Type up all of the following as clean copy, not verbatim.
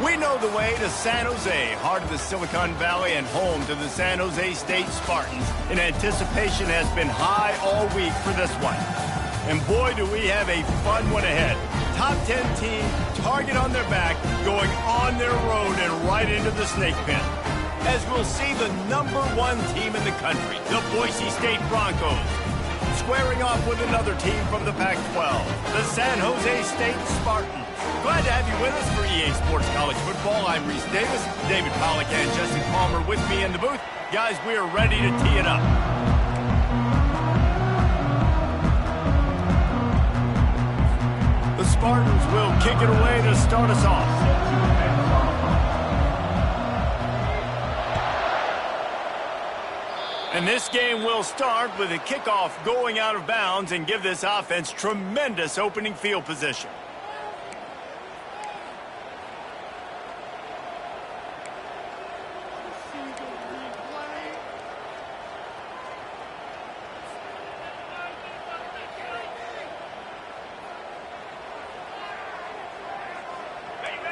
We know the way to San Jose, heart of the Silicon Valley and home to the San Jose State Spartans. And anticipation has been high all week for this one. And boy, do we have a fun one ahead. Top 10 team, target on their back, going on their road and right into the snake pit. As we'll see the #1 team in the country, the Boise State Broncos, squaring off with another team from the Pac-12, the San Jose State Spartans. Glad to have you with us for EA Sports College Football. I'm Reese Davis, David Pollack and Jesse Palmer with me in the booth. Guys, we are ready to tee it up. The Spartans will kick it away to start us off. And this game will start with a kickoff going out of bounds and give this offense tremendous opening field position.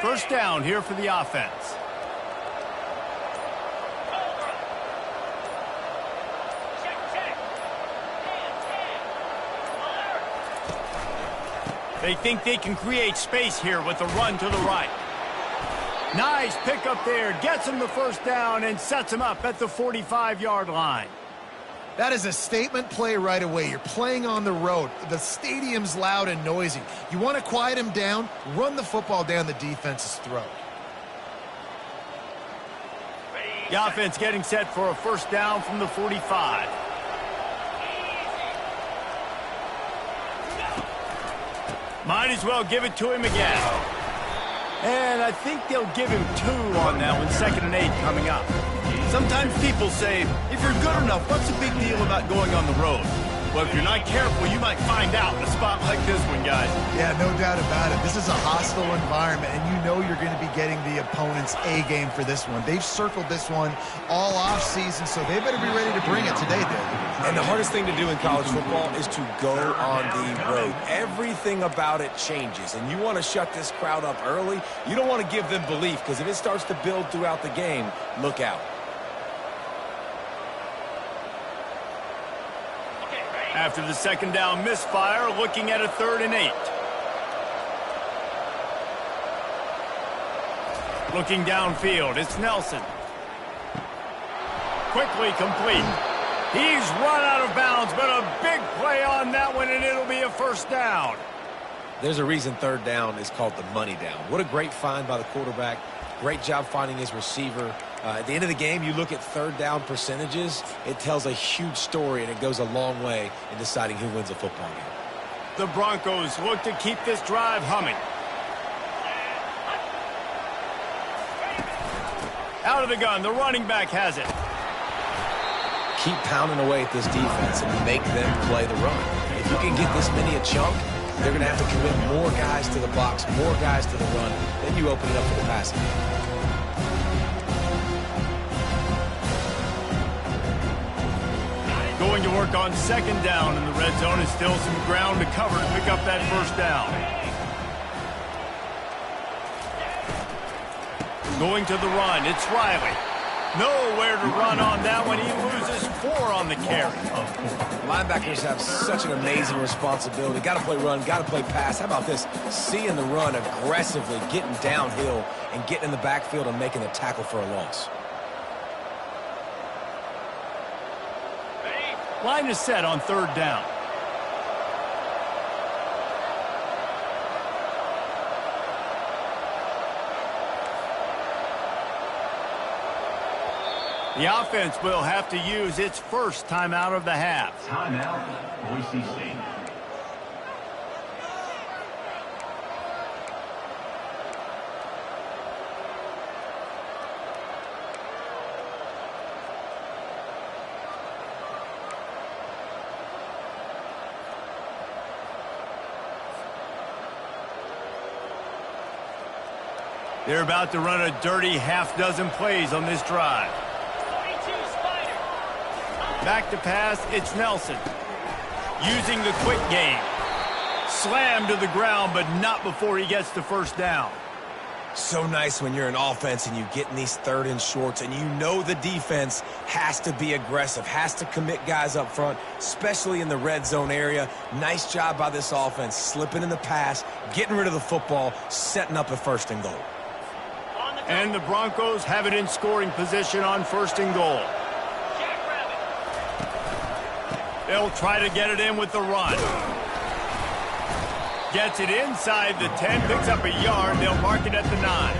First down here for the offense. They think they can create space here with a run to the right. Nice pickup there. Gets him the first down and sets him up at the 45-yard line. That is a statement play right away. You're playing on the road. The stadium's loud and noisy. You want to quiet him down, run the football down the defense's throat. The offense getting set for a first down from the 45. Might as well give it to him again. And I think they'll give him 2 on that one. 2nd and 8 coming up. Sometimes people say, if you're good enough, what's the big deal about going on the road? Well, if you're not careful, you might find out in a spot like this one, guys. Yeah, no doubt about it. This is a hostile environment, and you know you're going to be getting the opponent's A-game for this one. They've circled this one all off-season, so they better be ready to bring it today, David. And the hardest thing to do in college football is to go on the road. Everything about it changes, and you want to shut this crowd up early. You don't want to give them belief, because if it starts to build throughout the game, look out. After the second down misfire, looking at a 3rd and 8. Looking downfield, it's Nelson. Quickly complete. He's run out of bounds, but a big play on that one, and it'll be a 1st down. There's a reason 3rd down is called the money down. What a great find by the quarterback. Great job finding his receiver. At the end of the game, you look at 3rd down percentages. It tells a huge story, and it goes a long way in deciding who wins a football game. The Broncos look to keep this drive humming. Out of the gun, the running back has it. Keep pounding away at this defense and make them play the run. If you can get this many a chunk, they're going to have to commit more guys to the box, more guys to the run. Then you open it up for the passing. Going to work on 2nd down in the red zone, and still some ground to cover to pick up that 1st down. Going to the run, it's Riley. Nowhere to run on that one. He loses 4 on the carry. Linebackers have such an amazing responsibility. Got to play run, got to play pass. How about this? Seeing the run aggressively, getting downhill, and getting in the backfield and making the tackle for a loss. Line is set on 3rd down. The offense will have to use its 1st timeout of the half. Timeout, Boise State. They're about to run a dirty half-dozen plays on this drive. Back to pass, it's Nelson. Using the quick game. Slammed to the ground, but not before he gets to 1st down. So nice when you're an offense and you get in these 3rd and shorts and you know the defense has to be aggressive, has to commit guys up front, especially in the red zone area. Nice job by this offense, slipping in the pass, getting rid of the football, setting up a 1st and goal. And the Broncos have it in scoring position on 1st and goal. They'll try to get it in with the run. Gets it inside the 10, picks up a yard. They'll mark it at the 9.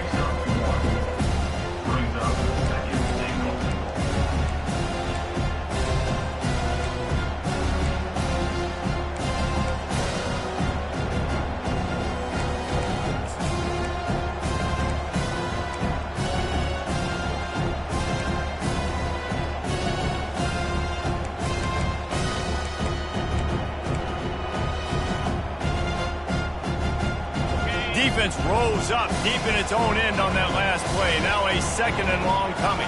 Brings up 2nd and goal. Defense rose up deep in its own end on that last play. Now a 2nd and long coming.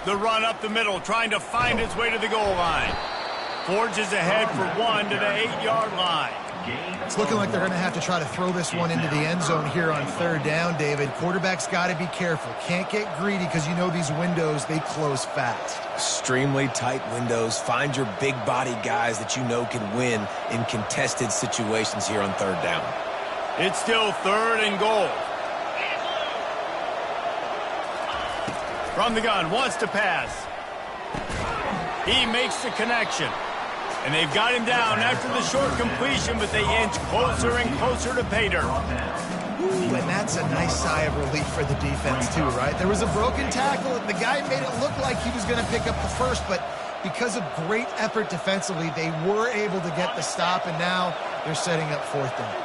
The run up the middle, trying to find its way to the goal line. Forges ahead for 1 to the 8-yard line. It's looking like they're going to have to try to throw this one into the end zone here on 3rd down, David. Quarterback's got to be careful. Can't get greedy because you know these windows, they close fast. Extremely tight windows. Find your big body guys that you know can win in contested situations here on 3rd down. It's still 3rd and goal. From the gun, wants to pass. He makes the connection. And they've got him down after the short completion, but they inch closer and closer to pay dirt. Ooh, and that's a nice sigh of relief for the defense too, right? There was a broken tackle, and the guy made it look like he was going to pick up the 1st, but because of great effort defensively, they were able to get the stop, and now they're setting up 4th down.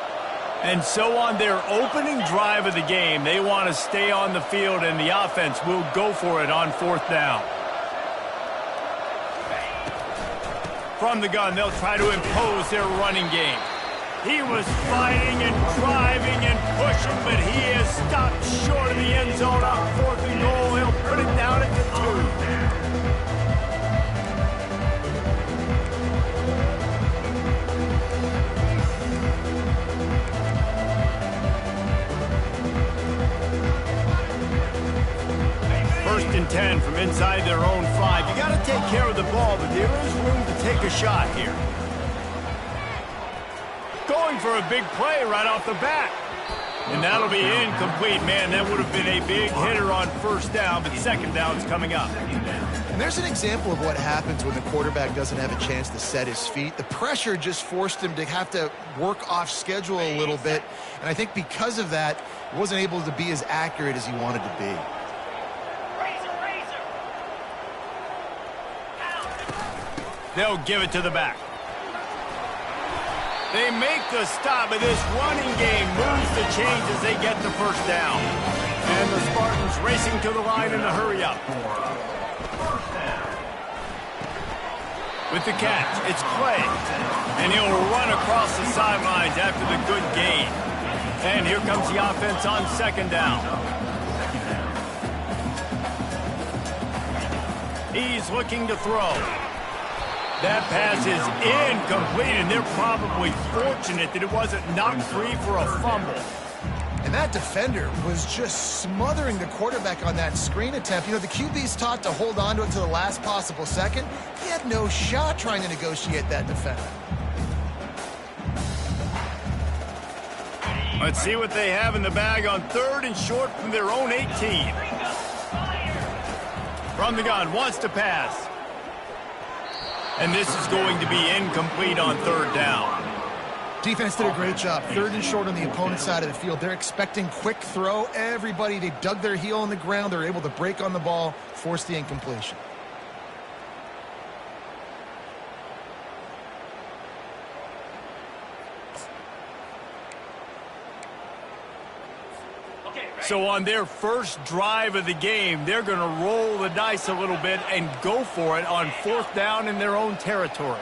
And so on their opening drive of the game, they want to stay on the field, and the offense will go for it on 4th down. From the gun, they'll try to impose their running game. He was fighting and driving and pushing, but he is stopped short of the end zone on 4th and goal. He'll put it down at the 2. and 10 from inside their own 5. You got to take care of the ball, but there is room to take a shot here. Going for a big play right off the bat. And that'll be incomplete. Man, that would have been a big hitter on first down, but second down's coming up. And there's an example of what happens when the quarterback doesn't have a chance to set his feet. The pressure just forced him to have to work off schedule a little bit. And I think because of that, he wasn't able to be as accurate as he wanted to be. They'll give it to the back. They make the stop, but this running game moves the chains as they get the first down. And the Spartans racing to the line in a hurry-up. With the catch, it's Clay. And he'll run across the sidelines after the good gain. And here comes the offense on second down. He's looking to throw. That pass is incomplete, and they're probably fortunate that it wasn't knocked free for a fumble. And that defender was just smothering the quarterback on that screen attempt. You know, the QB's taught to hold on to it to the last possible second. He had no shot trying to negotiate that defender. Let's see what they have in the bag on 3rd and short from their own 18. From the gun, wants to pass. And this is going to be incomplete on 3rd down. Defense did a great job. 3rd and short on the opponent's side of the field. They're expecting quick throw. Everybody, they dug their heel on the ground. They're able to break on the ball, force the incompletion. So on their first drive of the game, they're going to roll the dice a little bit and go for it on 4th down in their own territory.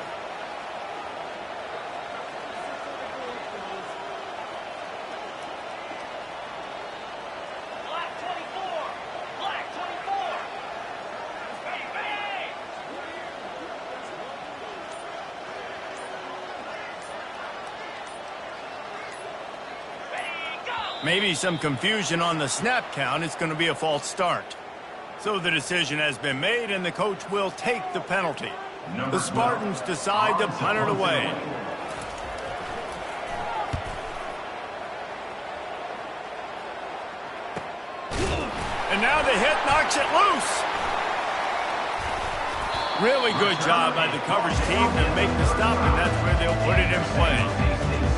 Maybe some confusion on the snap count. It's going to be a false start. So the decision has been made, and the coach will take the penalty. The Spartans decide to punt it away. And now the hit knocks it loose. Really good job by the coverage team to make the stop, and that's where they'll put it in play.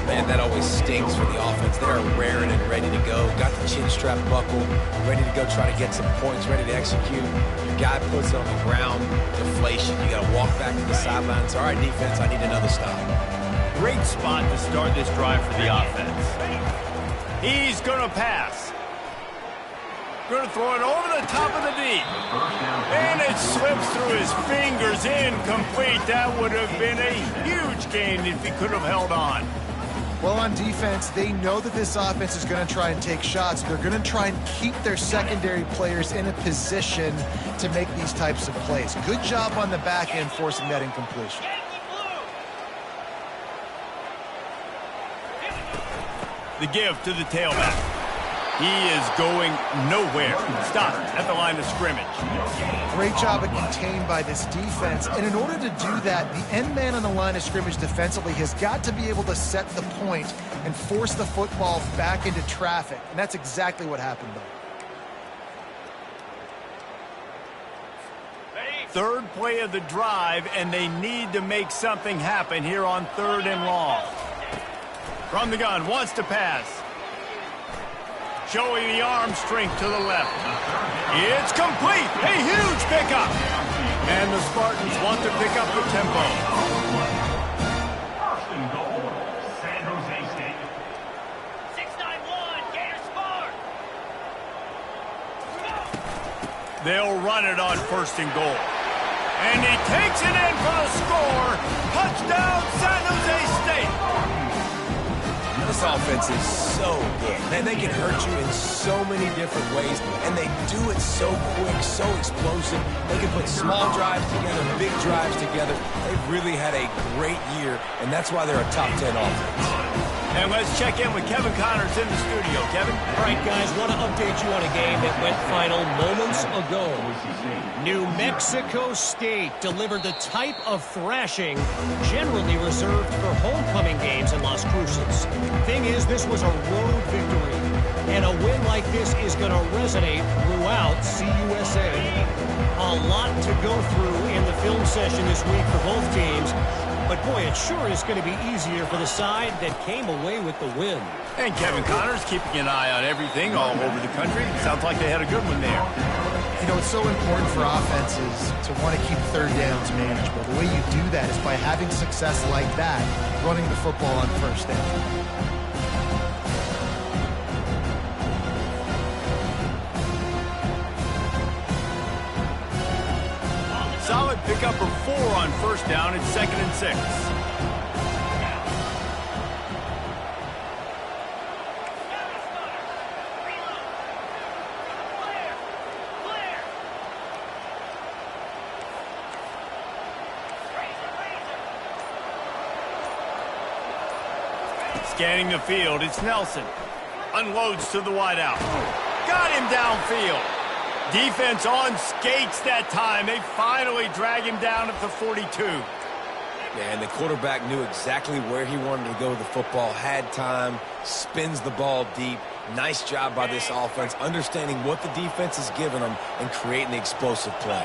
Man, that always stings for the offense. They are raring and ready to go. Got the chin strap buckled, ready to go try to get some points, ready to execute. Your guy puts it on the ground, deflation. You got to walk back to the sidelines. All right, defense, I need another stop. Great spot to start this drive for the offense. He's going to pass. Going to throw it over the top of the D. And it slips through his fingers, incomplete. That would have been a huge gain if he could have held on. Well, on defense, they know that this offense is going to try and take shots. They're going to try and keep their secondary players in a position to make these types of plays. Good job on the back end forcing that incompletion. The give to the tailback. He is going nowhere. Stop at the line of scrimmage. Great job of contained by this defense. And in order to do that, the end man on the line of scrimmage defensively has got to be able to set the point and force the football back into traffic. And that's exactly what happened, though. 3rd play of the drive, and they need to make something happen here on 3rd and long. From the gun, wants to pass. Showing the arm strength to the left. It's complete. A huge pickup. And the Spartans want to pick up the tempo. 1st and goal, San Jose State. 6-9-1, Gators Spark. They'll run it on 1st and goal. And he takes it in for the score. Touchdown, San Jose State. This offense is so good. Man, they can hurt you in so many different ways, and they do it so quick, so explosive. They can put small drives together, big drives together. They've really had a great year, and that's why they're a top 10 offense. And let's check in with Kevin Connors in the studio. Kevin? All right, guys, want to update you on a game that went final moments ago. New Mexico State delivered the type of thrashing generally reserved for homecoming games in Las Cruces. Thing is, this was a road victory, and a win like this is going to resonate throughout CUSA. A lot to go through in the film session this week for both teams. But, boy, it sure is going to be easier for the side that came away with the win. And Kevin Connors keeping an eye on everything all over the country. Sounds like they had a good one there. You know, it's so important for offenses to want to keep third downs manageable. The way you do that is by having success like that, running the football on first down. Solid pickup of 4 on first down. It's 2nd and 6. Scanning the field, it's Nelson. Unloads to the wideout. Got him downfield. Defense on skates that time. They finally drag him down at the 42. Yeah, and the quarterback knew exactly where he wanted to go with the football, had time, spins the ball deep. Nice job by this offense, understanding what the defense is giving them and creating the explosive play.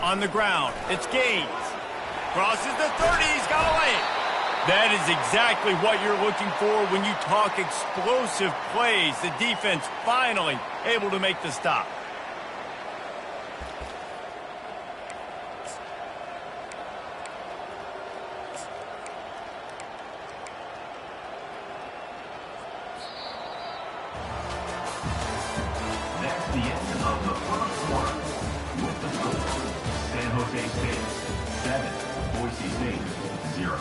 On the ground, it's Gaines. Crosses the 30, he's got a lane. That is exactly what you're looking for when you talk explosive plays. The defense finally able to make the stop. That's the end of the first quarter. With the score, San Jose State 7, Boise State 0.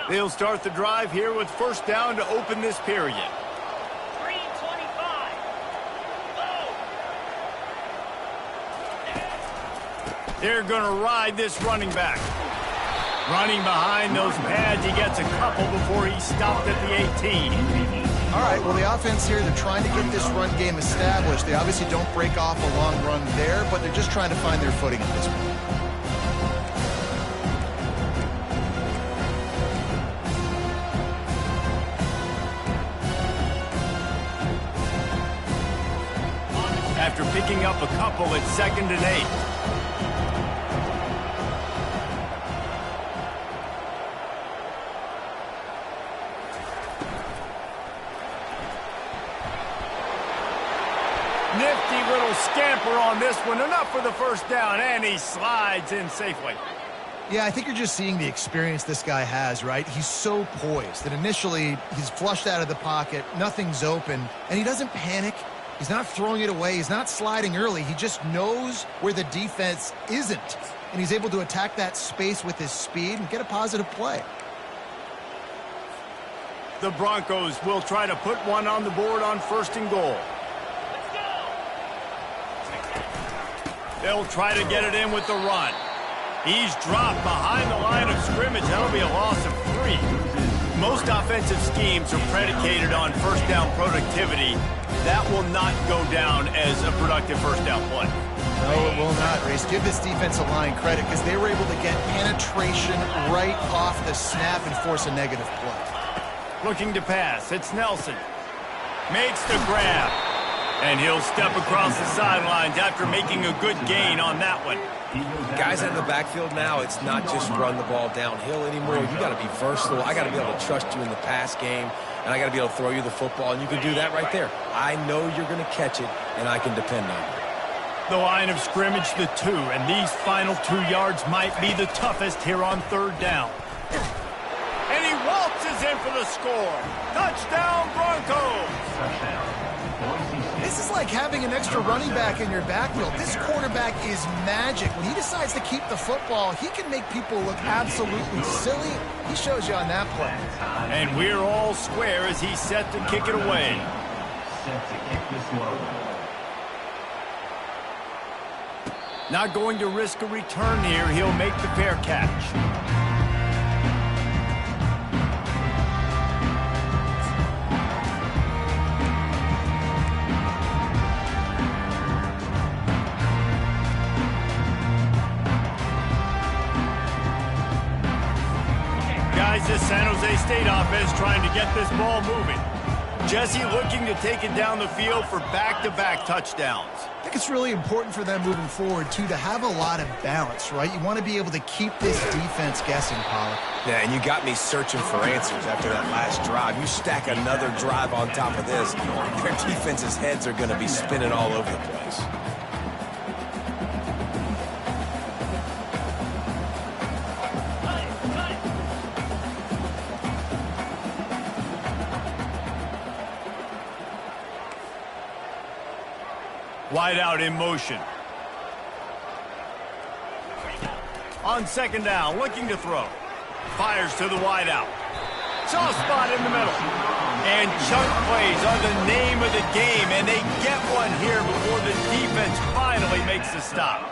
They'll start the drive here with first down to open this period. 3:25. They're going to ride this running back. Running behind those pads, he gets a couple before he's stopped at the 18. All right, well, the offense here, they're trying to get this run game established. They obviously don't break off a long run there, but they're just trying to find their footing at this point. After picking up a couple, it's 2nd and 8. Nifty little scamper on this one. Enough for the first down, and he slides in safely. Yeah, I think you're just seeing the experience this guy has, right? He's so poised that initially he's flushed out of the pocket, nothing's open, and he doesn't panic. He's not throwing it away. He's not sliding early. He just knows where the defense isn't, and he's able to attack that space with his speed and get a positive play. The Broncos will try to put one on the board on 1st and goal. They'll try to get it in with the run. He's dropped behind the line of scrimmage. That'll be a loss of 3. Most offensive schemes are predicated on first down productivity. That will not go down as a productive first down play. No, it will not, Reese. Give this defensive line credit because they were able to get penetration right off the snap and force a negative play. Looking to pass. It's Nelson. Makes the grab. And he'll step across the sidelines after making a good gain on that one. Guys out of the backfield now, it's not just run the ball downhill anymore. You got to be versatile. I got to be able to trust you in the pass game, and I got to be able to throw you the football, and you can do that right there. I know you're going to catch it, and I can depend on you. The line of scrimmage, the 2, and these final 2 yards might be the toughest here on 3rd down. And he waltzes in for the score. Touchdown, Broncos! This is like having an extra running back in your backfield. This quarterback is magic. When he decides to keep the football, he can make people look absolutely silly. He shows you on that play. And we're all square as he's set to kick it away. Set to kick this one away. Not going to risk a return here. He'll make the fair catch. Guys, this San Jose State offense trying to get this ball moving. Jesse looking to take it down the field for back-to-back touchdowns. I think it's really important for them moving forward, too, to have a lot of balance, right? You want to be able to keep this defense guessing, Pollard. Yeah, and you got me searching for answers after that last drive. You stack another drive on top of this, their defense's heads are going to be spinning all over the place. Wide out in motion. On second down, looking to throw. Fires to the wide out. Soft spot in the middle. And chunk plays are the name of the game, and they get one here before the defense finally makes the stop.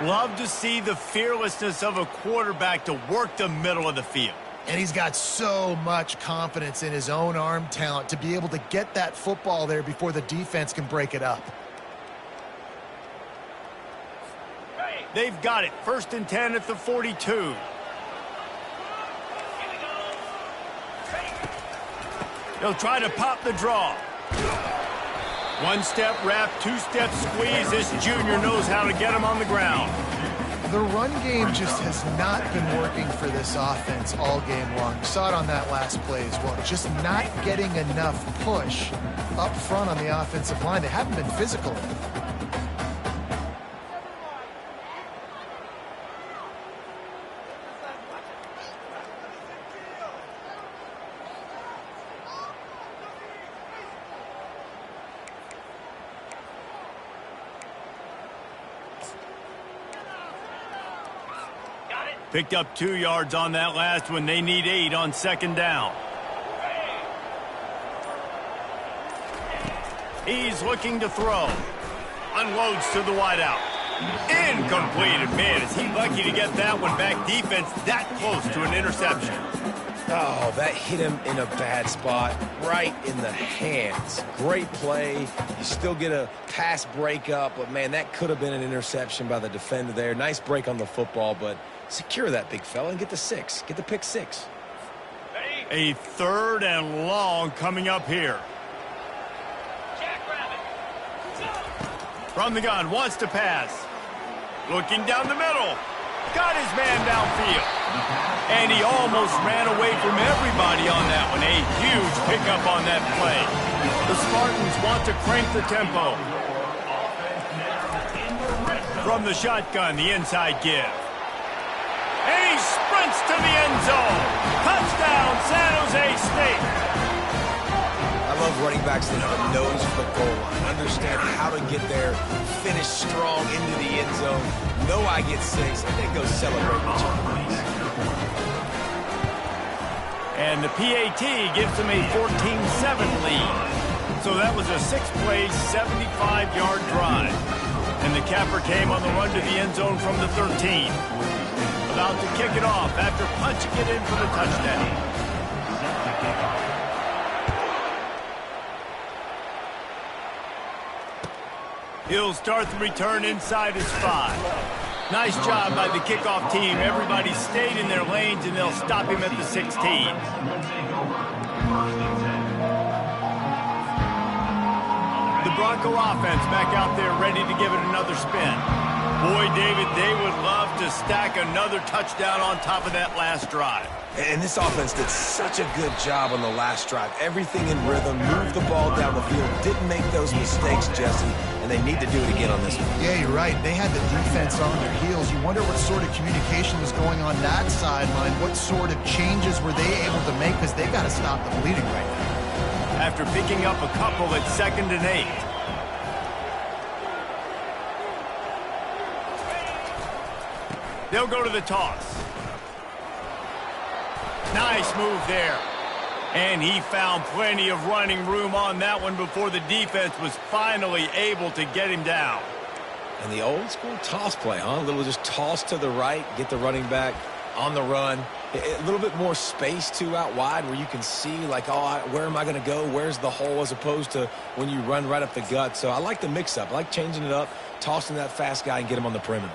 Love to see the fearlessness of a quarterback to work the middle of the field. And he's got so much confidence in his own arm talent to be able to get that football there before the defense can break it up. They've got it. 1st and 10 at the 42. They'll try to pop the draw. One-step wrap, two-step squeeze. This junior knows how to get him on the ground. The run game just has not been working for this offense all game long. You saw it on that last play as well. Just not getting enough push up front on the offensive line. They haven't been physical enough. Picked up 2 yards on that last one. They need 8 on second down. He's looking to throw. Unloads to the wideout. Incomplete. And man, is he lucky to get that one back. Defense that close to an interception. Oh, that hit him in a bad spot, right in the hands. Great play. You still get a pass breakup, but man, that could have been an interception by the defender there. Nice break on the football, but secure that big fella and get the 6. Get the pick 6. A 3rd and long coming up here. From the gun, wants to pass. Looking down the middle. Got his man downfield. And he almost ran away from everybody on that one. A huge pickup on that play. The Spartans want to crank the tempo. From the shotgun, the inside give. And he sprints to the end zone. Touchdown, San Jose State. I love running backs that have a nose for the goal line. Understand how to get there, finish strong into the end zone. Know I get 6, and then go celebrate with your buddies. And the PAT gives them a 14-7 lead. So that was a 6-play, 75-yard drive. And the capper came on the run to the end zone from the 13. About to kick it off after punching it in for the touchdown. He'll start the return inside his 5. Nice job by the kickoff team. Everybody stayed in their lanes, and they'll stop him at the 16. The Bronco offense back out there ready to give it another spin. Boy, David, they would love to stack another touchdown on top of that last drive. And this offense did such a good job on the last drive. Everything in rhythm, moved the ball down the field, didn't make those mistakes, Jesse, and they need to do it again on this one. Yeah, you're right. They had the defense on their heels. You wonder what sort of communication was going on that sideline. What sort of changes were they able to make, because they've got to stop the bleeding right now. After picking up a couple at 2nd and 8. They'll go to the toss. Nice move there. And he found plenty of running room on that one before the defense was finally able to get him down. And the old school toss play, huh? A little just toss to the right, get the running back on the run. A little bit more space, too, out wide where you can see, like, oh, where am I going to go? Where's the hole? As opposed to when you run right up the gut. So I like the mix-up. I like changing it up, tossing that fast guy and get him on the perimeter.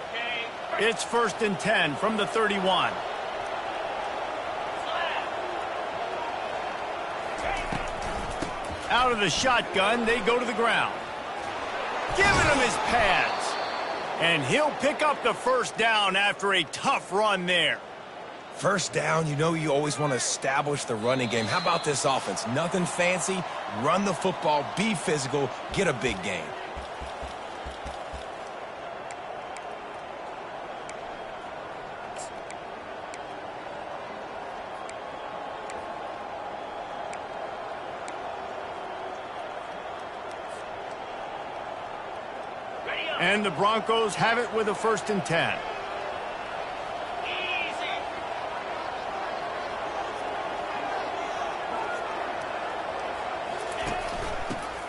It's 1st and 10 from the 31. Out of the shotgun, they go to the ground. Giving him his pads. And he'll pick up the first down after a tough run there. First down, you know you always want to establish the running game. How about this offense? Nothing fancy. Run the football, be physical, get a big gain. And the Broncos have it with a 1st and 10.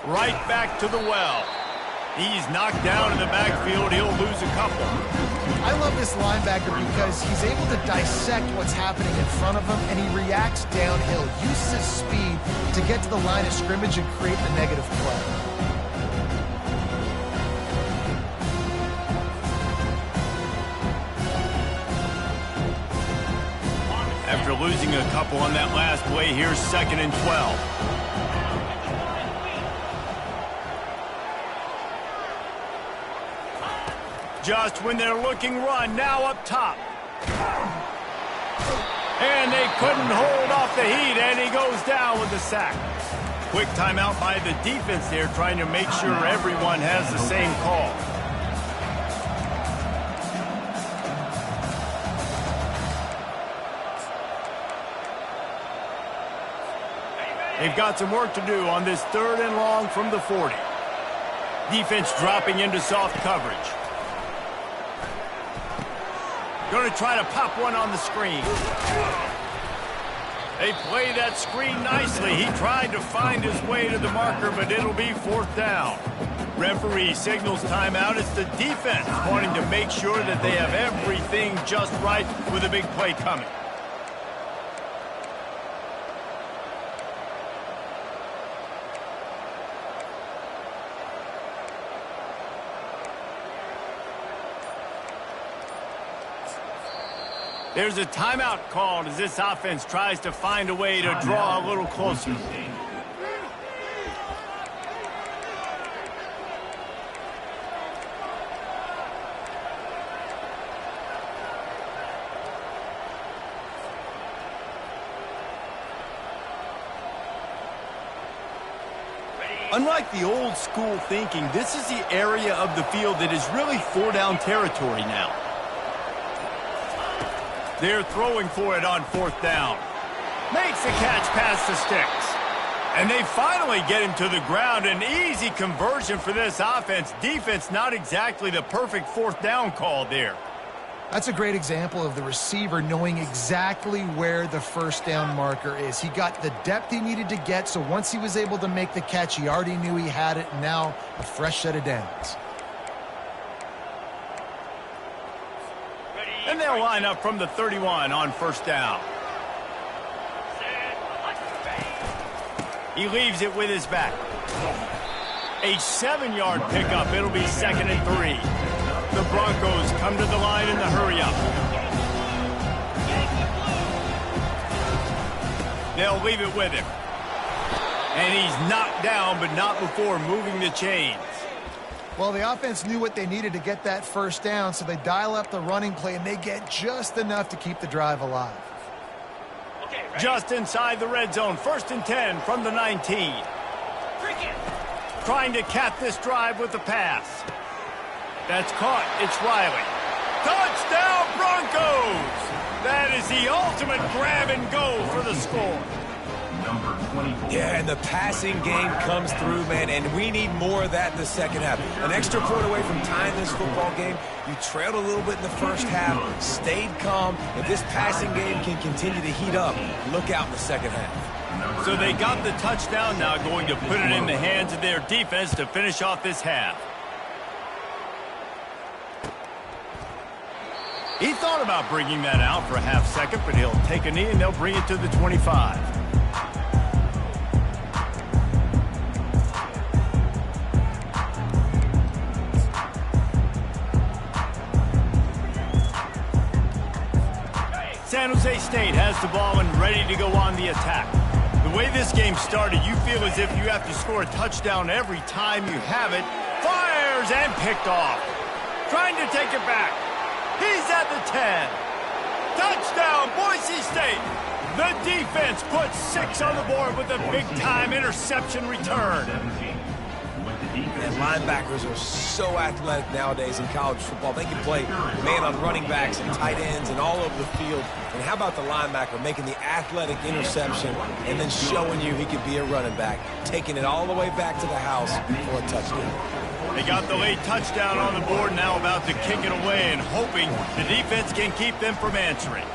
Right back to the well. He's knocked down in the backfield. He'll lose a couple. I love this linebacker because he's able to dissect what's happening in front of him, and he reacts downhill, uses his speed to get to the line of scrimmage and create the negative play. After losing a couple on that last play, here's 2nd and 12. Just when they're looking run, now up top. And they couldn't hold off the heat, and he goes down with the sack. Quick timeout by the defense there, trying to make sure everyone has the same call. They've got some work to do on this 3rd and long from the 40. Defense dropping into soft coverage. Going to try to pop one on the screen. They play that screen nicely. He tried to find his way to the marker, but it'll be 4th down. Referee signals timeout. It's the defense wanting to make sure that they have everything just right with a big play coming. There's a timeout called as this offense tries to find a way to draw a little closer. Unlike the old school thinking, this is the area of the field that is really 4-down territory now. They're throwing for it on 4th down. Makes the catch past the sticks. And they finally get him to the ground. An easy conversion for this offense. Defense not exactly the perfect 4th down call there. That's a great example of the receiver knowing exactly where the 1st down marker is. He got the depth he needed to get, so once he was able to make the catch, he already knew he had it, and now a fresh set of downs. And they'll line up from the 31 on 1st down. He leaves it with his back. A 7-yard pickup. It'll be 2nd and 3. The Broncos come to the line in the hurry-up. They'll leave it with him. And he's knocked down, but not before moving the chains. Well, the offense knew what they needed to get that 1st down, so they dial up the running play, and they get just enough to keep the drive alive. Just inside the red zone, 1st and 10 from the 19. Trying to cap this drive with the pass. That's caught. It's Riley. Touchdown, Broncos! That is the ultimate grab and go for the score. Number Yeah, and the passing game comes through, man, and we need more of that in the second half. An extra point away from tying this football game. You trailed a little bit in the first half, stayed calm. If this passing game can continue to heat up, look out in the second half. So they got the touchdown, now going to put it in the hands of their defense to finish off this half. He thought about bringing that out for a half second, but he'll take a knee and they'll bring it to the 25. San Jose State has the ball and ready to go on the attack. The way this game started, you feel as if you have to score a touchdown every time you have it. Fires and picked off. Trying to take it back. He's at the 10. Touchdown, Boise State. The defense puts 6 on the board with a big-time interception return. And linebackers are so athletic nowadays in college football. They can play man on running backs and tight ends and all over the field. And how about the linebacker making the athletic interception and then showing you he could be a running back, taking it all the way back to the house for a touchdown. They got the late touchdown on the board, now about to kick it away and hoping the defense can keep them from answering.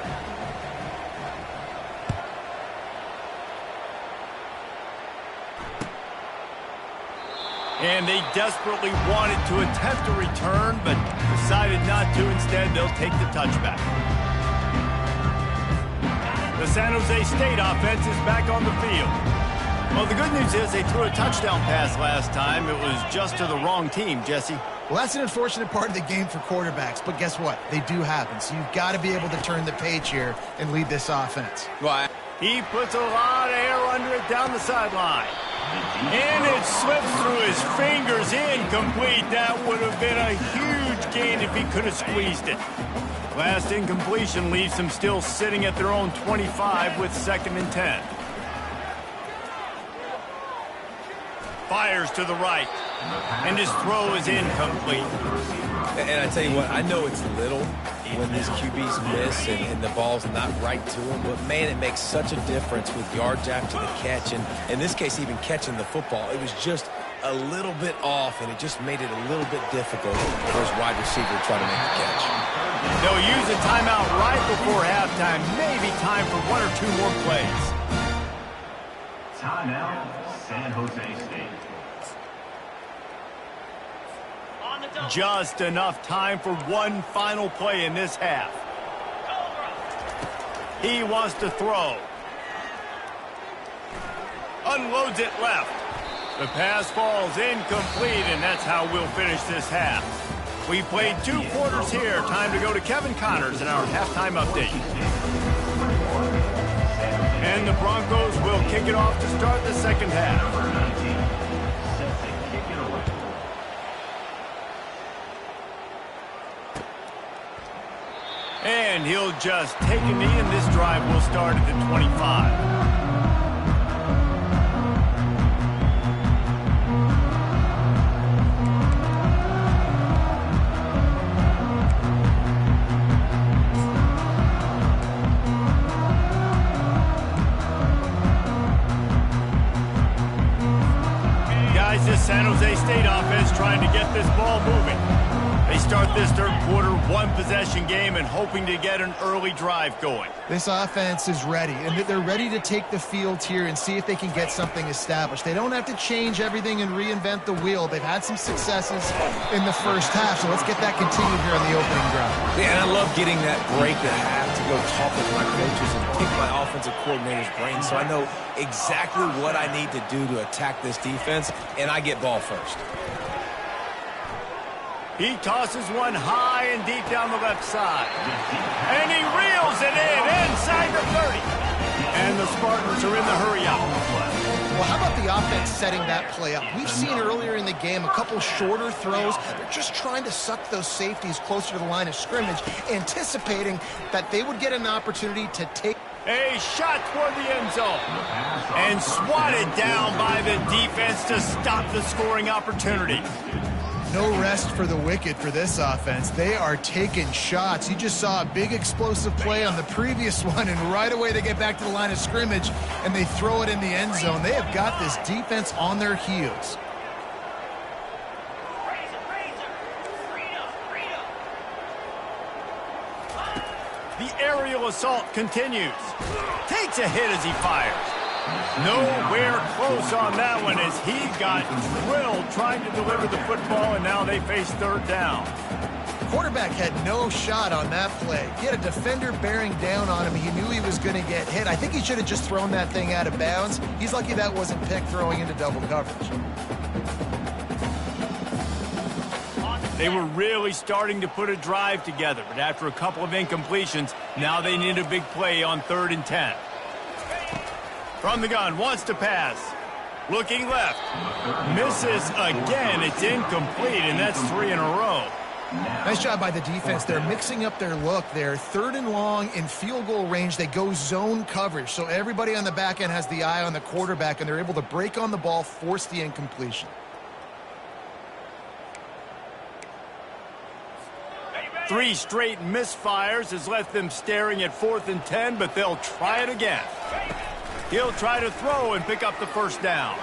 And they desperately wanted to attempt a return, but decided not to. Instead, they'll take the touchback. The San Jose State offense is back on the field. Well, the good news is they threw a touchdown pass last time. It was just to the wrong team, Jesse. Well, that's an unfortunate part of the game for quarterbacks, but guess what? They do happen, so you've got to be able to turn the page here and lead this offense. Well, he puts a lot of air under it down the sideline. And it slips through his fingers, incomplete. That would have been a huge gain if he could have squeezed it. Last incompletion leaves them still sitting at their own 25 with 2nd and 10. Fires to the right, and his throw is incomplete. And I tell you what, I know it's little when these QBs miss and the ball's not right to them, but man, it makes such a difference with yards after the catch, and in this case, even catching the football. It was just a little bit off, and it just made it a little bit difficult for his wide receiver to try to make the catch. They'll use a timeout right before halftime, maybe time for 1 or 2 more plays. Timeout, San Jose State. Just enough time for one final play in this half. He wants to throw. Unloads it left. The pass falls incomplete, and that's how we'll finish this half. We played 2 quarters here. Time to go to Kevin Connors in our halftime update. And the Broncos will kick it off to start the second half. And he'll just take a knee, and this drive will start at the 25. Guys, this San Jose State offense trying to get this ball moving. They start this third quarter, 1-possession game, and hoping to get an early drive going. This offense is ready, and they're ready to take the field here and see if they can get something established. They don't have to change everything and reinvent the wheel. They've had some successes in the first half, so let's get that continued here on the opening drive. Yeah, and I love getting that break at half to go talk with my coaches and pick my offensive coordinator's brain so I know exactly what I need to do to attack this defense, and I get ball first. He tosses one high and deep down the left side. And he reels it in inside the 30. And the Spartans are in the hurry-up. Well, how about the offense setting that play up? We've seen earlier in the game a couple shorter throws. They're just trying to suck those safeties closer to the line of scrimmage, anticipating that they would get an opportunity to take. A shot toward the end zone. And swatted down by the defense to stop the scoring opportunity. No rest for the wicked for this offense. They are taking shots. You just saw a big explosive play on the previous one, and right away they get back to the line of scrimmage and they throw it in the end zone. They have got this defense on their heels. The aerial assault continues. Takes a hit as he fires. Nowhere close on that one as he got drilled trying to deliver the football, and now they face third down. Quarterback had no shot on that play. He had a defender bearing down on him. He knew he was going to get hit. I think he should have just thrown that thing out of bounds. He's lucky that wasn't picked throwing into double coverage. They were really starting to put a drive together, but after a couple of incompletions, now they need a big play on 3rd and 10. From the gun, wants to pass. Looking left. Misses again. It's incomplete, and that's 3 in a row. Nice job by the defense. They're mixing up their look. They're 3rd and long in field goal range. They go zone coverage, so everybody on the back end has the eye on the quarterback, and they're able to break on the ball, force the incompletion. 3 straight misfires has left them staring at 4th and 10, but they'll try it again. He'll try to throw and pick up the first down.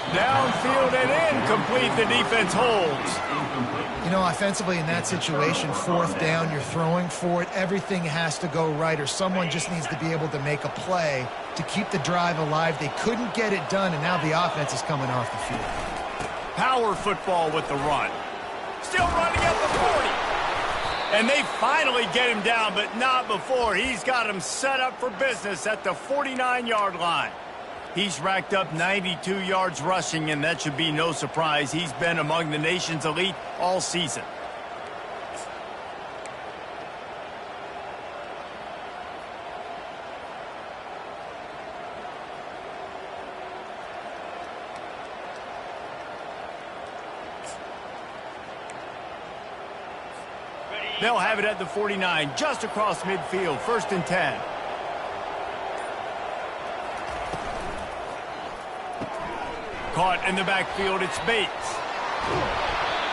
Downfield and incomplete. The defense holds. You know, offensively in that situation, 4th down, you're throwing for it. Everything has to go right, or someone just needs to be able to make a play to keep the drive alive. They couldn't get it done, and now the offense is coming off the field. Power football with the run. Still running at the 40. And they finally get him down, but not before. He's got him set up for business at the 49-yard line. He's racked up 92 yards rushing, and that should be no surprise. He's been among the nation's elite all season. They'll have it at the 49, just across midfield, 1st and 10. Caught in the backfield, it's Bates.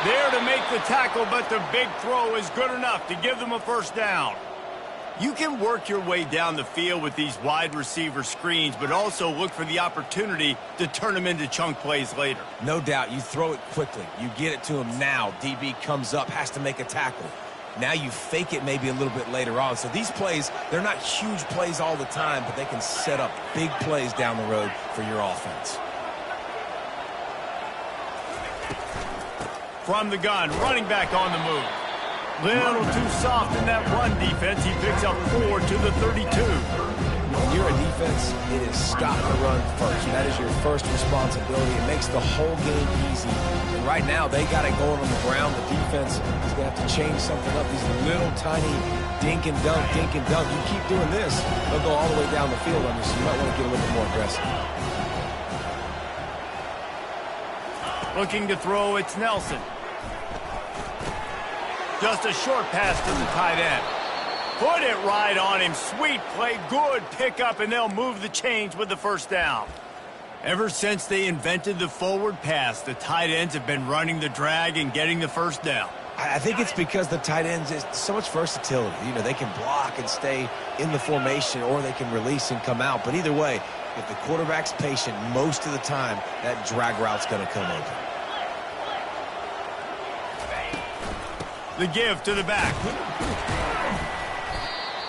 There to make the tackle, but the big throw is good enough to give them a first down. You can work your way down the field with these wide receiver screens, but also look for the opportunity to turn them into chunk plays later. No doubt, you throw it quickly. You get it to him now. DB comes up, has to make a tackle. Now you fake it maybe a little bit later on. So these plays, they're not huge plays all the time, but they can set up big plays down the road for your offense. From the gun, running back on the move. Little too soft in that run defense. He picks up 4 to the 32. When you're a defense, it is stop the run first. That is your first responsibility. It makes the whole game easy. And right now, they got it going on the ground. The defense is going to have to change something up. These little tiny dink and dunk, dink and dunk. You keep doing this, they'll go all the way down the field on you, so you might want to get a little bit more aggressive. Looking to throw, it's Nelson. Just a short pass to the tight end. Put it right on him. Sweet play, good pickup, and they'll move the chains with the first down. Ever since they invented the forward pass, the tight ends have been running the drag and getting the first down. I think it's because the tight ends is so much versatility. You know, they can block and stay in the formation, or they can release and come out. But either way, if the quarterback's patient most of the time, that drag route's going to come open. The give to the back.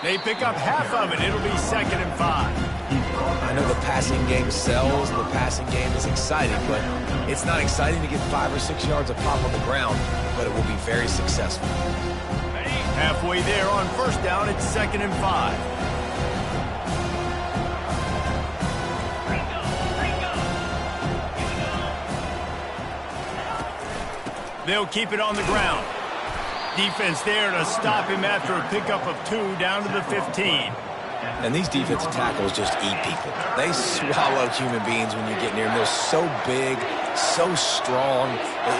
They pick up half of it. It'll be 2nd and 5. I know the passing game sells, and the passing game is exciting, but it's not exciting to get 5 or 6 yards of pop on the ground, but it will be very successful. Halfway there on first down, it's 2nd and 5. They'll keep it on the ground. Defense there to stop him after a pickup of 2 down to the 15. And these defensive tackles just eat people. They swallow human beings when you get near them. They're so big, so strong.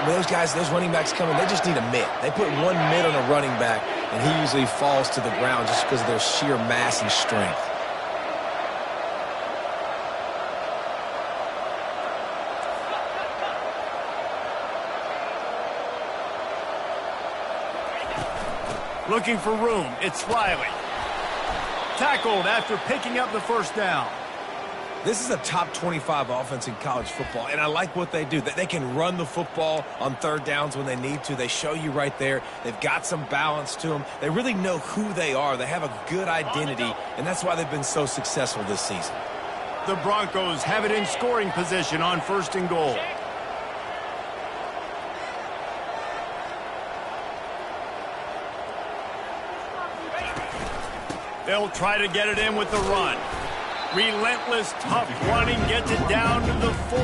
When those guys, those running backs come in, they just need a mitt. They put one mitt on a running back, and he usually falls to the ground just because of their sheer mass and strength. Looking for room, it's Riley. Tackled after picking up the first down. This is a top 25 offense in college football, and I like what they do. They can run the football on third downs when they need to. They show you right there. They've got some balance to them. They really know who they are. They have a good identity, and that's why they've been so successful this season. The Broncos have it in scoring position on 1st and goal. They'll try to get it in with the run. Relentless, tough running gets it down to the 4.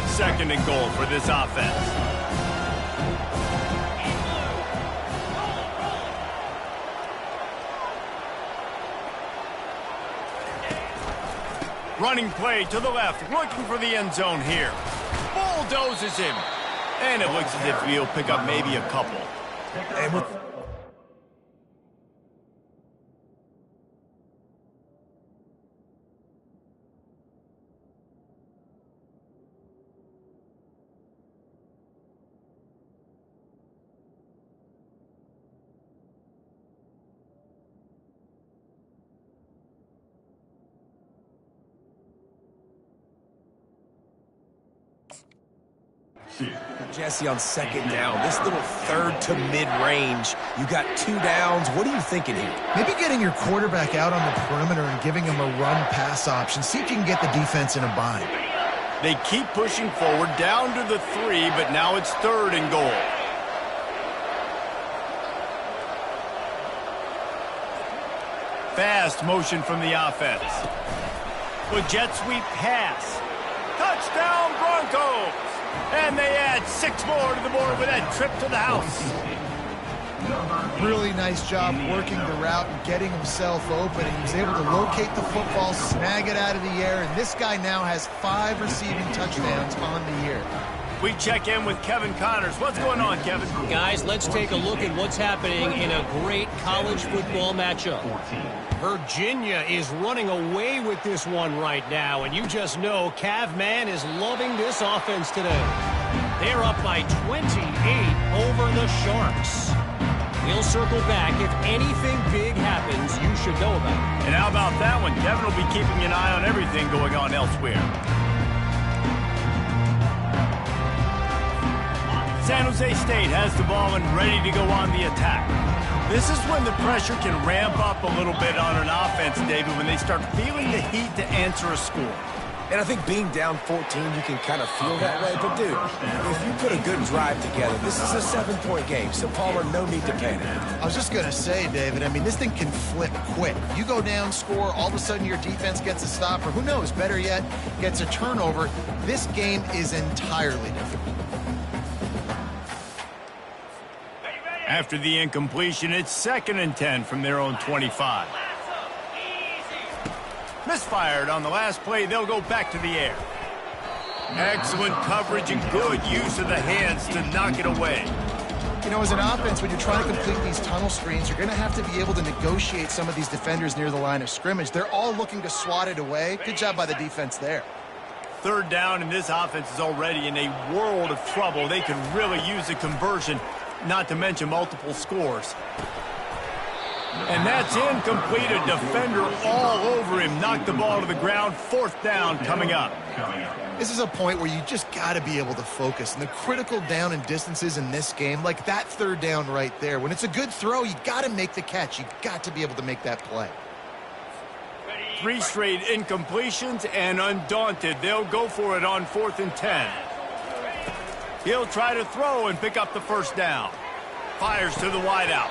Second and goal for this offense. Running play to the left, looking for the end zone here. Bulldozes him. And it looks as if he'll pick up maybe a couple. Jesse, on 2nd down, this little 3rd to mid-range, you got 2 downs. What are you thinking here? Maybe getting your quarterback out on the perimeter and giving him a run-pass option. See if you can get the defense in a bind. They keep pushing forward down to the 3, but now it's 3rd and goal. Fast motion from the offense. With jet sweep pass. Touchdown Broncos! And they add 6 more to the board with that trip to the house. Really nice job working the route and getting himself open. He was able to locate the football, snag it out of the air, and this guy now has 5 receiving touchdowns on the year. We check in with Kevin Connors. What's going on, Kevin? Guys, let's take a look at what's happening in a great college football matchup. Virginia is running away with this one right now, and you just know Cav Man is loving this offense today. They're up by 28 over the Sharks. We'll circle back. If anything big happens, you should know about it. And how about that one? Kevin will be keeping an eye on everything going on elsewhere. San Jose State has the ball and ready to go on the attack. This is when the pressure can ramp up a little bit on an offense, David, when they start feeling the heat to answer a score. And I think being down 14, you can kind of feel that way. But, dude, if you put a good drive together, this is a 7-point game. So, Palmer, no need to panic. I was just going to say, David, I mean, this thing can flip quick. You go down, score, all of a sudden your defense gets a stop, or who knows, better yet, gets a turnover. This game is entirely different. After the incompletion, it's 2nd and 10 from their own 25. Misfired on the last play, they'll go back to the air. Excellent coverage and good use of the hands to knock it away. You know, as an offense, when you're trying to complete these tunnel screens, you're going to have to be able to negotiate some of these defenders near the line of scrimmage. They're all looking to swat it away. Good job by the defense there. 3rd down, and this offense is already in a world of trouble. They could really use a conversion, not to mention multiple scores. And that's incomplete. A defender all over him. Knocked the ball to the ground. 4th down coming up. This is a point where you just got to be able to focus. And the critical down and distances in this game, like that 3rd down right there, when it's a good throw, you got to make the catch. You got to be able to make that play. 3 straight incompletions, and undaunted, they'll go for it on 4th and 10. He'll try to throw and pick up the 1st down. Fires to the wideout.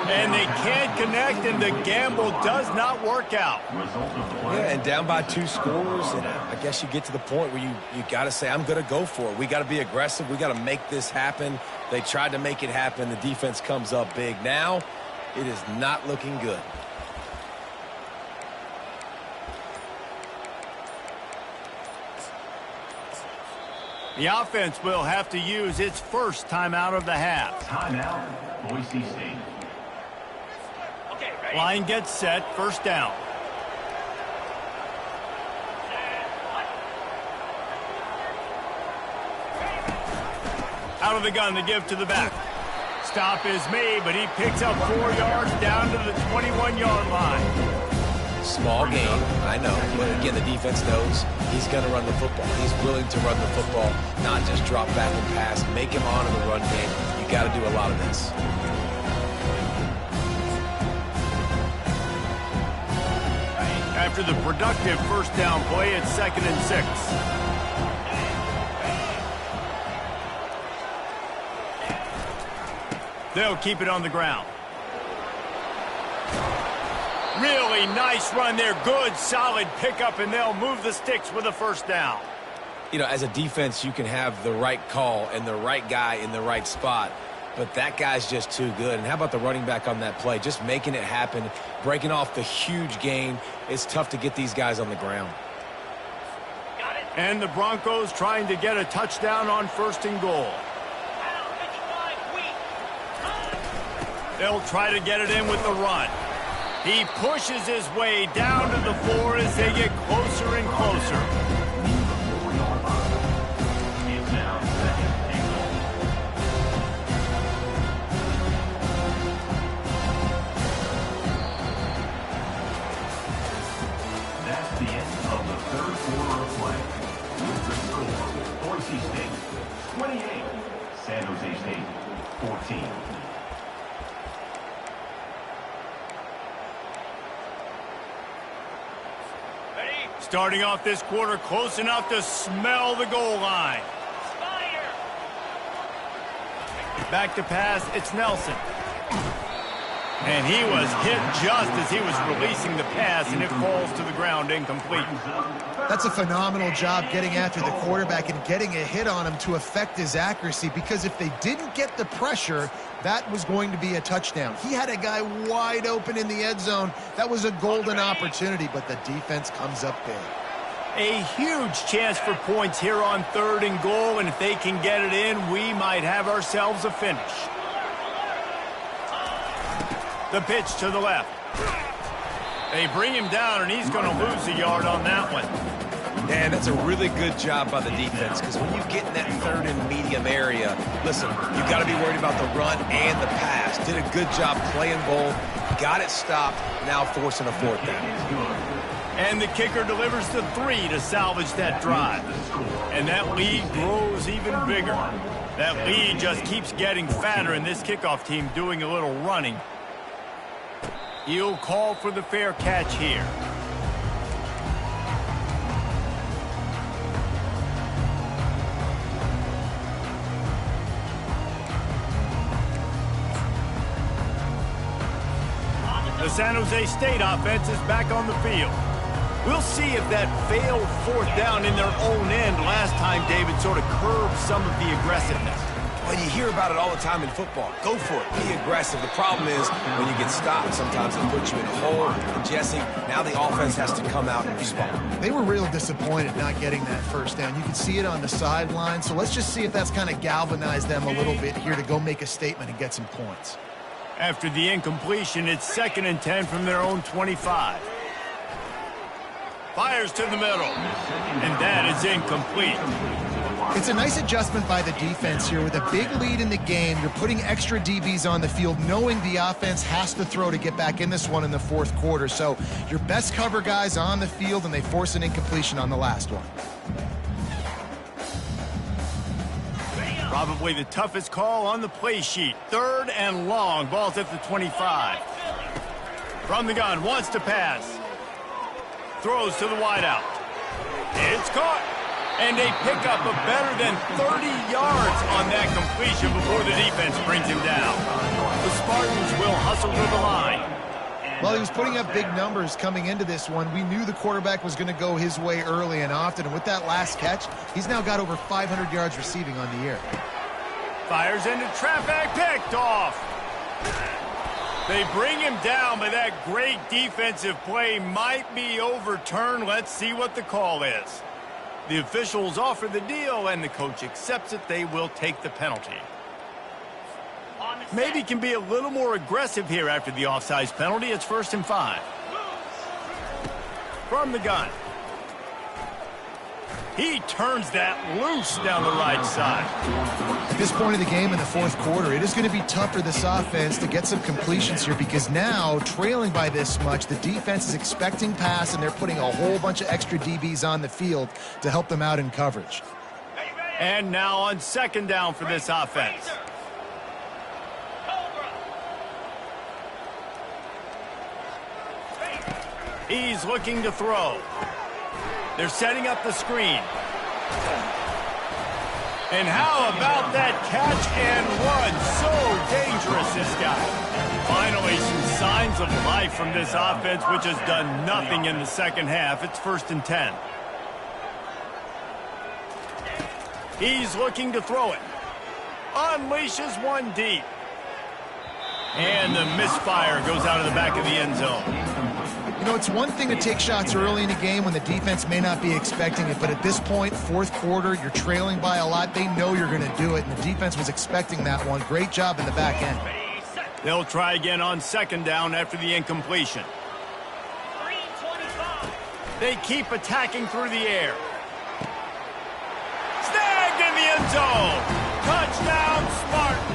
And they can't connect, and the gamble does not work out. Yeah, and down by 2 scores, and I guess you get to the point where you got to say, I'm going to go for it. We got to be aggressive. We got to make this happen. They tried to make it happen. The defense comes up big. Now, it is not looking good. The offense will have to use its first timeout of the half. Timeout, Boise State. Line gets set, first down. Out of the gun to give to the back. Stop is made, but he picks up 4 yards down to the 21-yard line. Small game, I know. But again, the defense knows he's going to run the football. He's willing to run the football, not just drop back and pass. Make him honor the run game. You got to do a lot of this. After the productive first down play, it's 2nd and 6. They'll keep it on the ground. Really nice run there. Good, solid pickup, and they'll move the sticks with a first down. You know, as a defense, you can have the right call and the right guy in the right spot, but that guy's just too good. And how about the running back on that play? Just making it happen, breaking off the huge gain. It's tough to get these guys on the ground. And the Broncos trying to get a touchdown on 1st and goal. They'll try to get it in with the run. He pushes his way down to the 4 as they get closer and closer. It's now 2nd and goal. That's the end of the 3rd quarter of play. With the score, Boise State 28, San Jose State 14. Starting off this quarter close enough to smell the goal line. Back to pass, it's Nelson. And he was hit just as he was releasing the pass, and it falls to the ground incomplete. That's a phenomenal job getting after the quarterback and getting a hit on him to affect his accuracy, because if they didn't get the pressure, that was going to be a touchdown. He had a guy wide open in the end zone. That was a golden opportunity, but the defense comes up big. A huge chance for points here on 3rd and goal, and if they can get it in, we might have ourselves a finish. The pitch to the left. They bring him down, and he's going to lose a yard on that one. And that's a really good job by the defense, because when you get in that 3rd and medium area, listen, you've got to be worried about the run and the pass. Did a good job playing both, got it stopped, now forcing a 4th down. And the kicker delivers the 3 to salvage that drive. And that lead grows even bigger. That lead just keeps getting fatter, and this kickoff team doing a little running. He'll call for the fair catch here. The San Jose State offense is back on the field. We'll see if that failed 4th down in their own end last time, David, sort of curbed some of the aggressiveness. Well, you hear about it all the time in football. Go for it. Be aggressive. The problem is when you get stopped, sometimes it puts you in a hole. And Jesse, now the offense has to come out and respond. They were real disappointed not getting that first down. You can see it on the sideline. So let's just see if that's kind of galvanized them a little bit here to go make a statement and get some points. After the incompletion, it's 2nd and 10 from their own 25. Fires to the middle, and that is incomplete. It's a nice adjustment by the defense here. With a big lead in the game, you're putting extra DBs on the field, knowing the offense has to throw to get back in this one in the 4th quarter. So your best cover guys on the field, and they force an incompletion on the last one. Probably the toughest call on the play sheet. 3rd and long. Ball's at the 25. From the gun, wants to pass. Throws to the wideout. It's caught. And they pick up a better than 30 yards on that completion before the defense brings him down. The Spartans will hustle to the line. Well, he was putting up big numbers coming into this one. We knew the quarterback was going to go his way early and often. And with that last catch, he's now got over 500 yards receiving on the year. Fires into traffic, picked off. They bring him down, but that great defensive play might be overturned. Let's see what the call is. The officials offer the deal, and the coach accepts it. They will take the penalty. On the Maybe can be a little more aggressive here after the offsides penalty. It's 1st and 5. From the gun. He turns that loose down the right side. At this point of the game in the 4th quarter, it is going to be tough for this offense to get some completions here because now, trailing by this much, the defense is expecting pass, and they're putting a whole bunch of extra DBs on the field to help them out in coverage. And now on 2nd down for this offense. He's looking to throw. They're setting up the screen. And how about that catch and run? So dangerous, this guy. Finally, some signs of life from this offense, which has done nothing in the 2nd half. It's 1st and 10. He's looking to throw it. Unleashes one deep. And the misfire goes out of the back of the end zone. You know, it's one thing to take shots early in a game when the defense may not be expecting it, but at this point, 4th quarter, you're trailing by a lot. They know you're going to do it, and the defense was expecting that one. Great job in the back end. They'll try again on 2nd down after the incompletion. They keep attacking through the air. Snagged in the end zone. Touchdown, Spartans.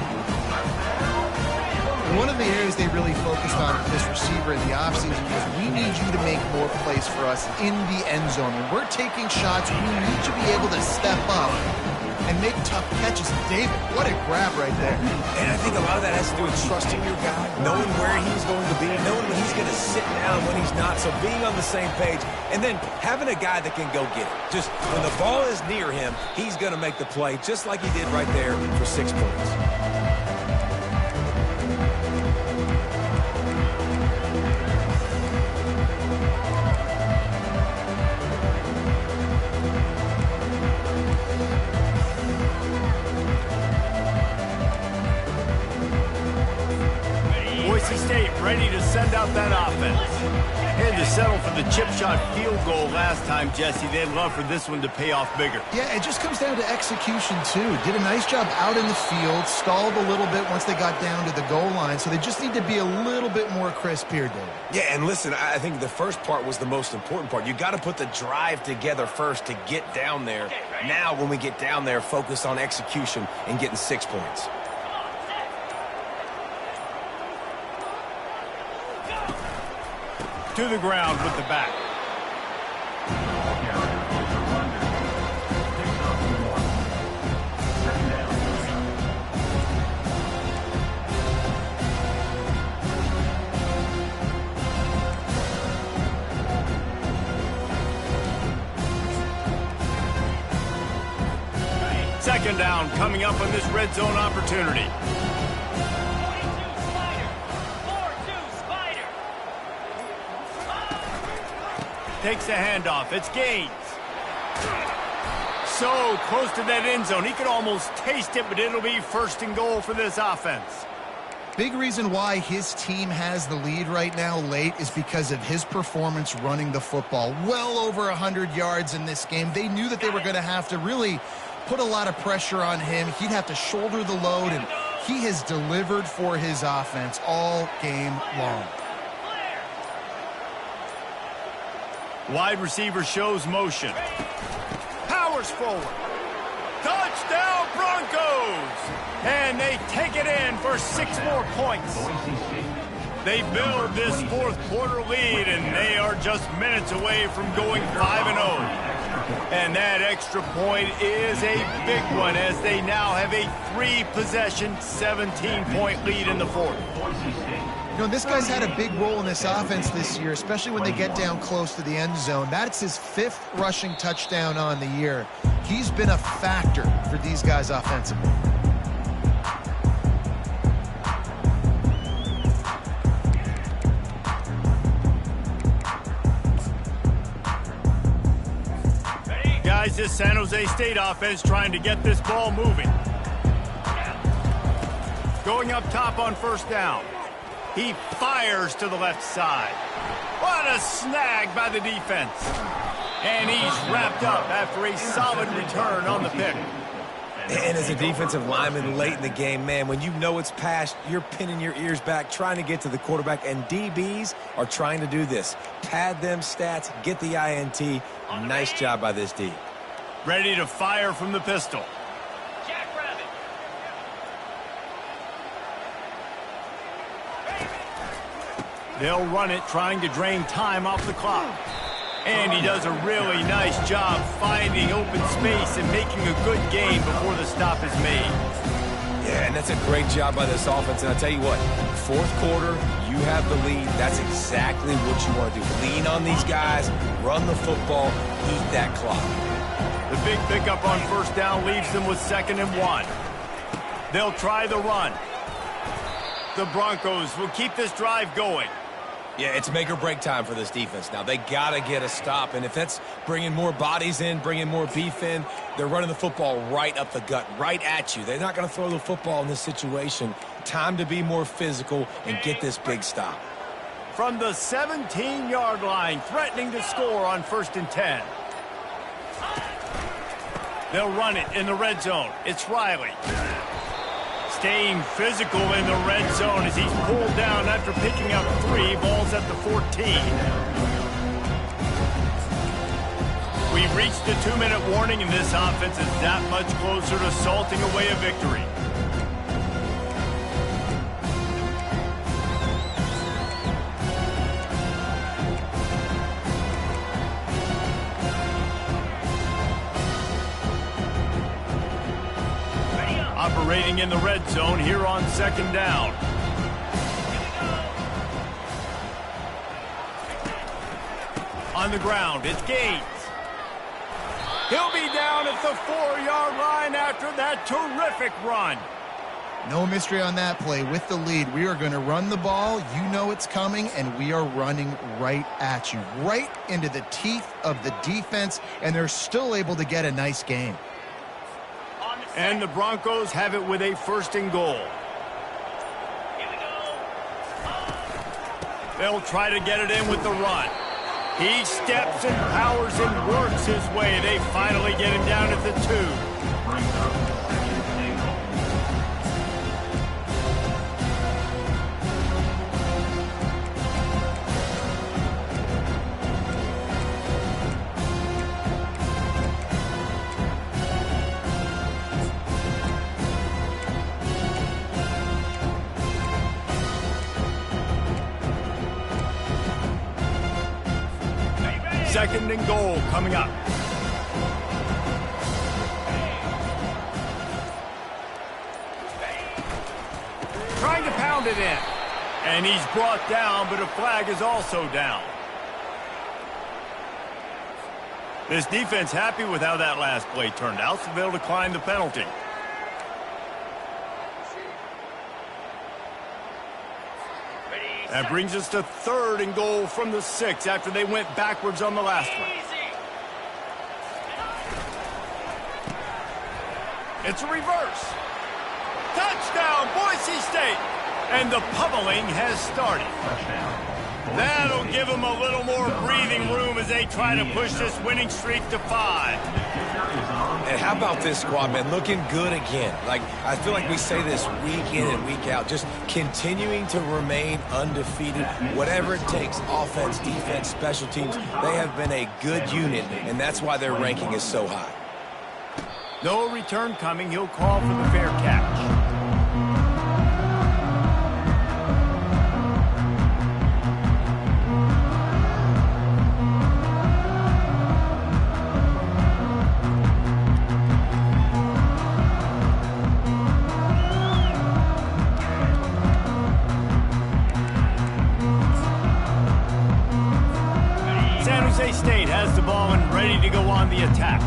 One of the areas they really focused on with this receiver in the offseason was we need you to make more plays for us in the end zone. When we're taking shots, we need you to be able to step up and make tough catches. David, what a grab right there. And I think a lot of that has to do with trusting your guy, knowing where he's going to be, knowing when he's going to sit down, when he's not. So being on the same page, and then having a guy that can go get it. Just when the ball is near him, he's going to make the play, just like he did right there for 6 points. Boise State ready to send out that offense. Had to settle for the chip shot field goal last time, Jesse. They'd love for this one to pay off bigger. Yeah, it just comes down to execution, too. Did a nice job out in the field, stalled a little bit once they got down to the goal line, so they just need to be a little bit more crisp here, David. Yeah, and listen, I think the first part was the most important part. You got to put the drive together first to get down there. Now, when we get down there, focus on execution and getting 6 points. To the ground with the back. Second down coming up on this red zone opportunity. Takes the handoff. It's Gaines. So close to that end zone. He could almost taste it, but it'll be 1st and goal for this offense. Big reason why his team has the lead right now late is because of his performance running the football. Well over 100 yards in this game. They knew that they were going to have to really put a lot of pressure on him. He'd have to shoulder the load, and he has delivered for his offense all game long. Wide receiver shows motion. Powers forward. Touchdown Broncos! And they take it in for 6 more points. They build this 4th quarter lead, and they are just minutes away from going 5-0. And that extra point is a big one as they now have a 3-possession, 17-point lead in the 4th. You know, this guy's had a big role in this offense this year, especially when they get down close to the end zone. That's his 5th rushing touchdown on the year. He's been a factor for these guys offensively. Guys, this San Jose State offense trying to get this ball moving. Going up top on 1st down. He fires to the left side. What a snag by the defense. And he's wrapped up after a solid return on the pick. And as a defensive lineman late in the game, man, when you know it's past, you're pinning your ears back, trying to get to the quarterback, and DBs are trying to do this. Pad them stats, get the INT. Nice job by this D. Ready to fire from the pistol. They'll run it, trying to drain time off the clock. And he does a really nice job finding open space and making a good game before the stop is made. Yeah, and that's a great job by this offense. And I'll tell you what, fourth quarter, you have the lead. That's exactly what you want to do. Lean on these guys, run the football, eat that clock. The big pickup on first down leaves them with 2nd and 1. They'll try the run. The Broncos will keep this drive going. Yeah, it's make or break time for this defense now. They got to get a stop, and if that's bringing more bodies in, bringing more beef in, they're running the football right up the gut, right at you. They're not going to throw the football in this situation. Time to be more physical and get this big stop. From the 17-yard line, threatening to score on 1st and 10. They'll run it in the red zone. It's Riley. Staying physical in the red zone as he's pulled down after picking up 3 balls at the 14. We've reached the 2-minute warning, and this offense is that much closer to salting away a victory. Operating in the red zone here on 2nd down. On the ground, it's Gaines. He'll be down at the 4-yard line after that terrific run. No mystery on that play. With the lead, we are going to run the ball. You know it's coming, and we are running right at you, right into the teeth of the defense, and they're still able to get a nice game. And the Broncos have it with a 1st and goal. They'll try to get it in with the run. He steps and powers and works his way. They finally get him down at the 2. Second and goal coming up. Trying to pound it in. And he's brought down, but a flag is also down. This defense happy with how that last play turned out, so they'll decline the penalty. That brings us to 3rd and goal from the 6 after they went backwards on the last one. It's a reverse. Touchdown, Boise State. And the pummeling has started. That'll give them a little more breathing room as they try to push this winning streak to 5. And how about this squad, man? Looking good again. Like, I feel like we say this week in and week out, just continuing to remain undefeated. Whatever it takes, offense, defense, special teams, they have been a good unit, and that's why their ranking is so high. No return coming. He'll call for the fair catch. State has the ball and ready to go on the attack.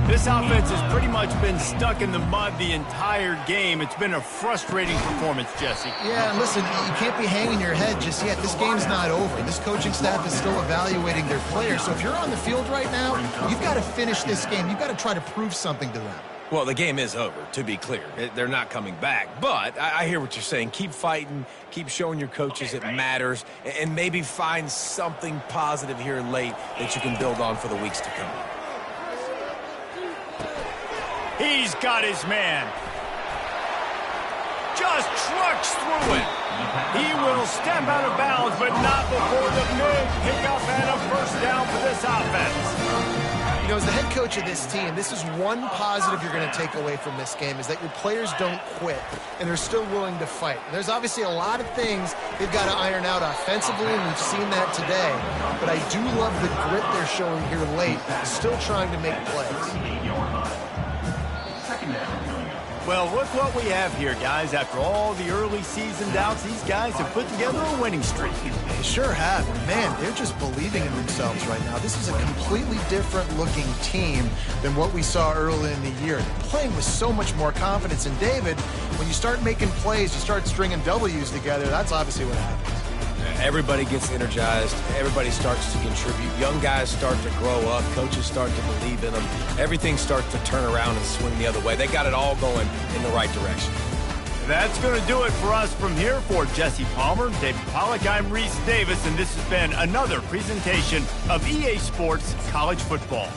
This offense has pretty much been stuck in the mud the entire game. It's been a frustrating performance, Jesse. Yeah, and listen, you can't be hanging your head just yet. This game's not over. This coaching staff is still evaluating their players. So if you're on the field right now, you've got to finish this game. You've got to try to prove something to them. Well, the game is over, to be clear. They're not coming back. But I hear what you're saying. Keep fighting. Keep showing your coaches it matters. And maybe find something positive here late that you can build on for the weeks to come. He's got his man. Just trucks through it. He will step out of bounds, but not before the big pickup and a first down for this offense. You know, as the head coach of this team, this is one positive you're going to take away from this game, is that your players don't quit, and they're still willing to fight. And there's obviously a lot of things they've got to iron out offensively, and we've seen that today. But I do love the grit they're showing here late, still trying to make plays. Well, look what we have here, guys. After all the early season doubts, these guys have put together a winning streak. They sure have. Man, they're just believing in themselves right now. This is a completely different-looking team than what we saw early in the year. They're playing with so much more confidence. And, David, when you start making plays, you start stringing W's together, that's obviously what happens. Everybody gets energized. Everybody starts to contribute. Young guys start to grow up. Coaches start to believe in them. Everything starts to turn around and swing the other way. They got it all going in the right direction. That's going to do it for us from here. For Jesse Palmer, David Pollack, I'm Reese Davis, and this has been another presentation of EA Sports College Football.